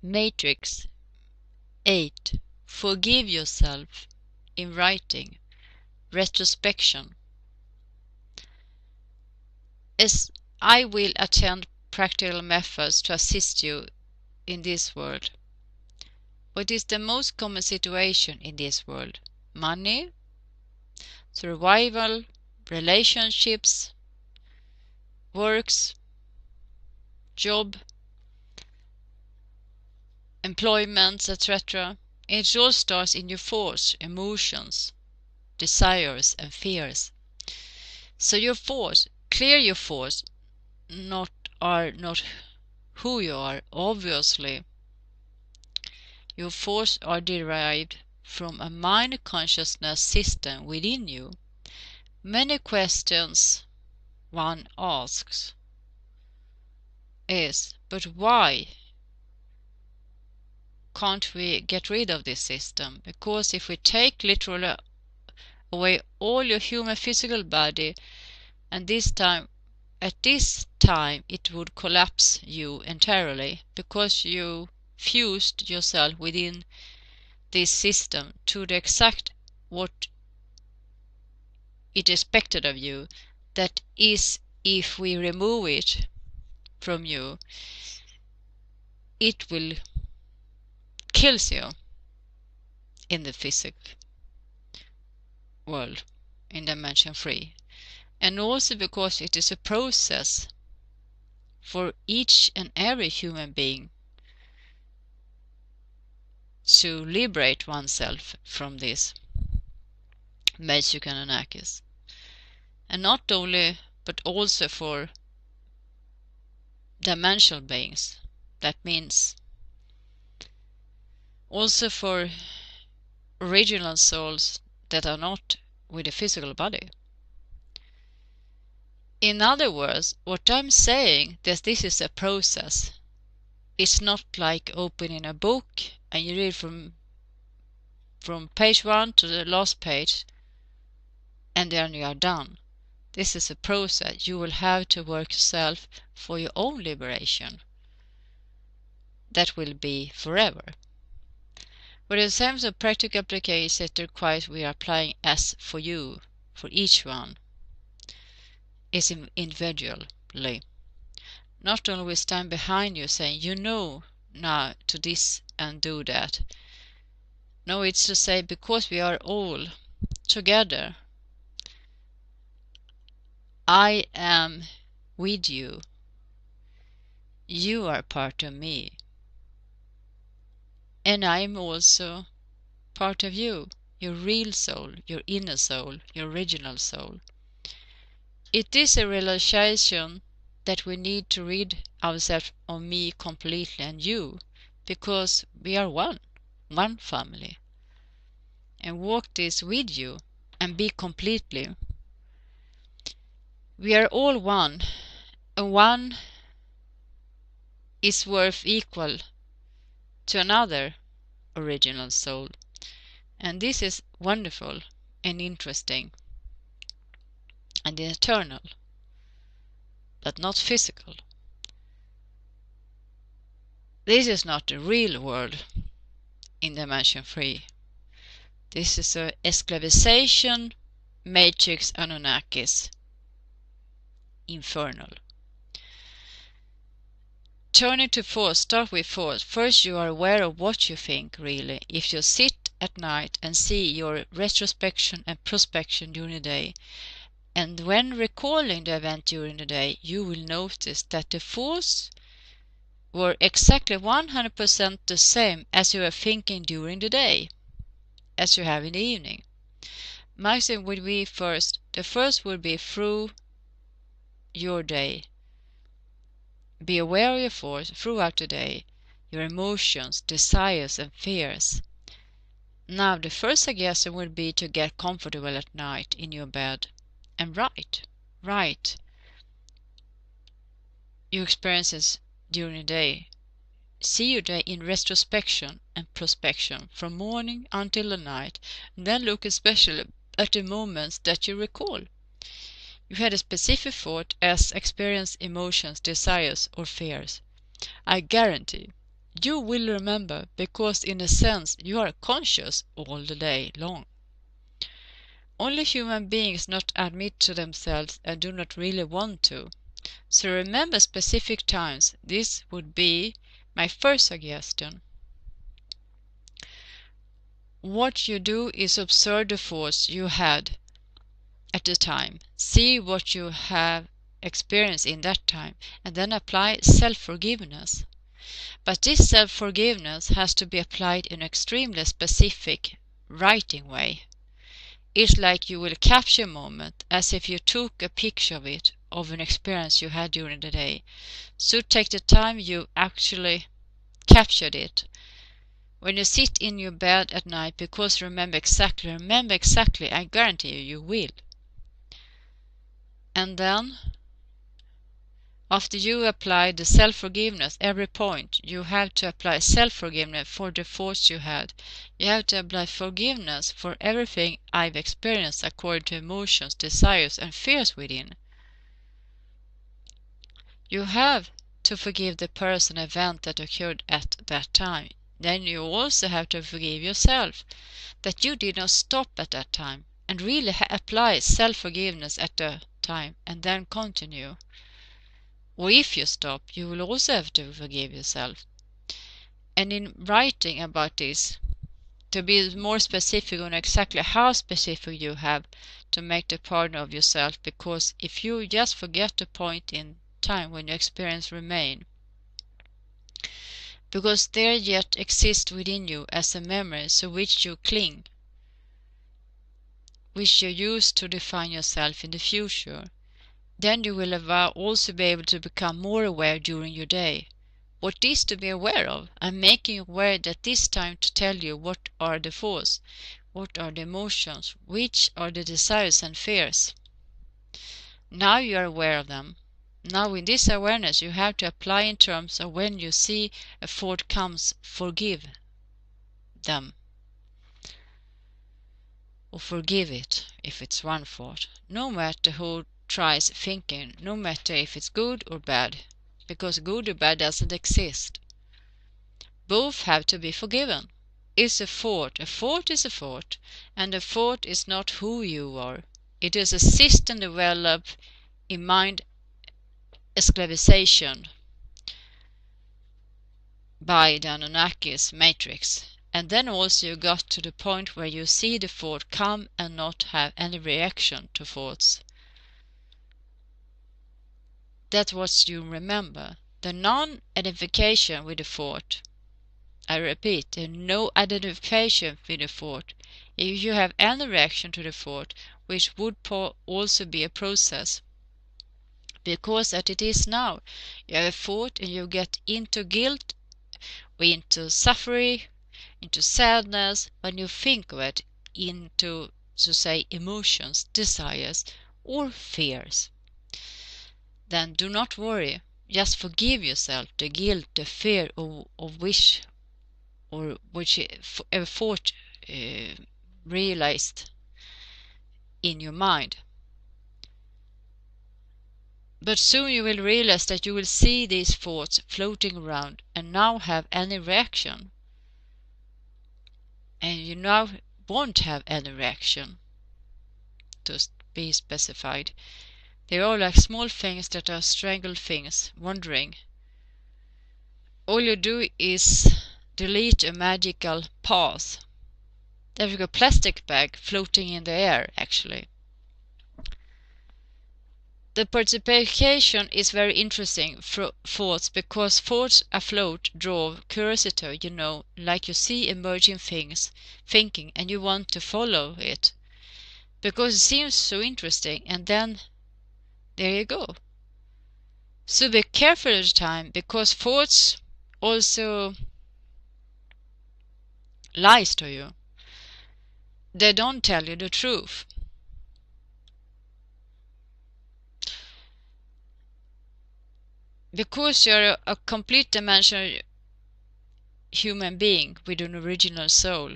Matrix 8. Forgive yourself in writing. Retrospection. As I will attend practical methods to assist you in this world. What is the most common situation in this world? Money, survival, relationships, works, job, employments, etc. It all starts in your thoughts, emotions, desires and fears. So your thoughts, clear your thoughts, are not who you are, obviously. Your thoughts are derived from a mind consciousness system within you. Many questions one asks is, but why can't we get rid of this system? Because if we take literally away all your human physical body, and at this time it would collapse you entirely, because you fused yourself within this system to the exact what it expected of you. That is, if we remove it from you, it will kill you in the physical world, in dimension 3. And also because it is a process for each and every human being to liberate oneself from this magic and anarchism. And not only, but also for dimensional beings. That means also for original souls that are not with a physical body. In other words, what I'm saying, that this is a process. It's not like opening a book and you read from page 1 to the last page and then you are done. This is a process. You will have to work yourself for your own liberation. That will be forever. But in terms of practical application, it requires we are applying as for you, for each one. Is individually. Not only we stand behind you saying, you know now to this and do that. No, it's to say, because we are all together, I am with you. You are part of me. And I am also part of you, your real soul, your inner soul, your original soul. It is a realization that we need to rid ourselves of me completely and you, because we are one family, and walk this with you and be completely. We are all one, and one is worth equal to another original soul. And this is wonderful and interesting and eternal, but not physical. This is not the real world in dimension 3. This is a esclavization, matrix, Anunnakis, infernal. Turning to force, start with force. First, you are aware of what you think, really. If you sit at night and see your retrospection and prospection during the day, and when recalling the event during the day, you will notice that the thoughts were exactly 100% the same as you were thinking during the day, as you have in the evening. Maxim would be first. The first would be through your day. Be aware of your thoughts throughout the day, your emotions, desires and fears. Now the first suggestion would be to get comfortable at night in your bed and write your experiences during the day. See your day in retrospection and prospection from morning until the night, and then look especially at the moments that you recall. You had a specific thought as experience, emotions, desires or fears. I guarantee You will remember, because in a sense you are conscious all the day long. Only human beings not admit to themselves and do not really want to. So remember specific times. This would be my first suggestion. What you do is observe the thoughts you had at the time. See what you have experienced in that time, and then apply self-forgiveness. But this self-forgiveness has to be applied in an extremely specific, writing way. It's like you will capture a moment as if you took a picture of it, of an experience you had during the day. So take the time you actually captured it. When you sit in your bed at night, because remember exactly, I guarantee you will. And then, after you apply the self-forgiveness, every point, you have to apply self-forgiveness for the thoughts you had. You have to apply forgiveness for everything I've experienced according to emotions, desires, and fears within. You have to forgive the person, event that occurred at that time. Then you also have to forgive yourself, that you did not stop at that time, and really apply self-forgiveness at the time, and then continue. Or if you stop, you will also have to forgive yourself. And in writing about this, to be more specific on exactly how specific you have to make the partner of yourself, because if you just forget the point in time when your experience remain, because there yet exists within you as a memory to which you cling, which you use to define yourself in the future, then you will also be able to become more aware during your day. What is to be aware of? I'm making you aware that this time to tell you what are the thoughts, what are the emotions, which are the desires and fears. Now you are aware of them. Now in this awareness you have to apply in terms of when you see a thought comes, forgive them. Or forgive it if it's one thought, no matter who tries thinking, no matter if it's good or bad, because good or bad doesn't exist. Both have to be forgiven. It's a thought is a thought, and a thought is not who you are. It is a system developed in mind esclavization by the Anunnakis matrix. And then also you got to the point where you see the thought come and not have any reaction to thoughts. That's what you remember. The non-identification with the thought. I repeat, the no identification with the thought. If you have any reaction to the thought, which would also be a process, because as it is now, you have a thought and you get into guilt, or into suffering, into sadness, when you think of it, into, so say, emotions, desires, or fears. Then do not worry, just forgive yourself the guilt, the fear of wish, or whichever thought realized in your mind. But soon you will realize that you will see these thoughts floating around and now have any reaction. And you now won't have any reaction, to be specified. They are like small things that are strangled things, wandering. All you do is delete a magical path. There's a plastic bag floating in the air, actually. The participation is very interesting for thoughts, because thoughts afloat draw curiosity, like you see emerging things, thinking, and you want to follow it, because it seems so interesting, and then there you go. So be careful at the time, because thoughts also lies to you. They don't tell you the truth. Because you're a complete dimensional human being with an original soul.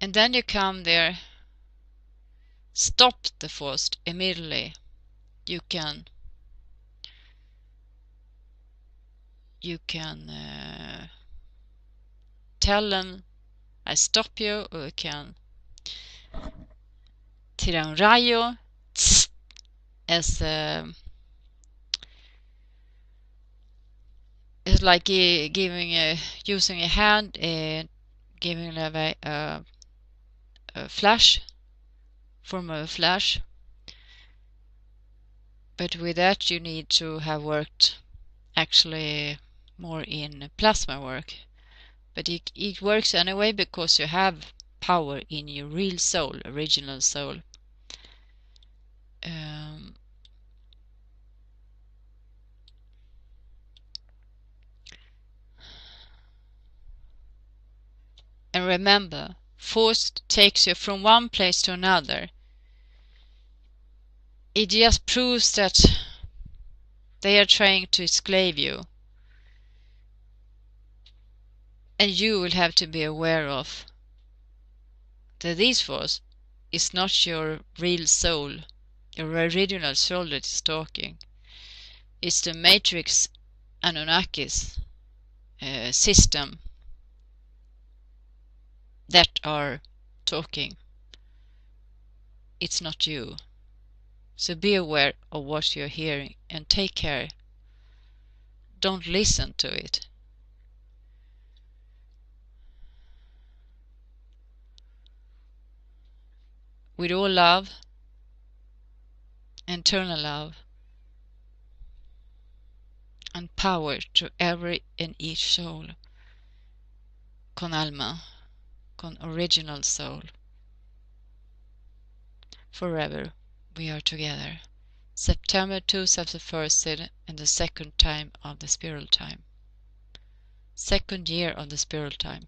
And then you come there stop the force immediately. You can tell them I stop you, or you can tira un rayo as it's like using a hand and giving away a flash from a flash. But with that you need to have worked actually more in plasma work. But it works anyway because you have power in your real soul, original soul. And remember, force takes you from one place to another. It just proves that they are trying to enslave you. And you will have to be aware of that this force is not your real soul, your original soul that is talking. It's the Matrix Anunnakis system that are talking. It's not you. So be aware of what you're hearing and take care. Don't listen to it. With all love, eternal love, and power to every and each soul. Con alma, con original soul. Forever we are together. September 2001 and the second time of the spiral time. Second year of the spiral time.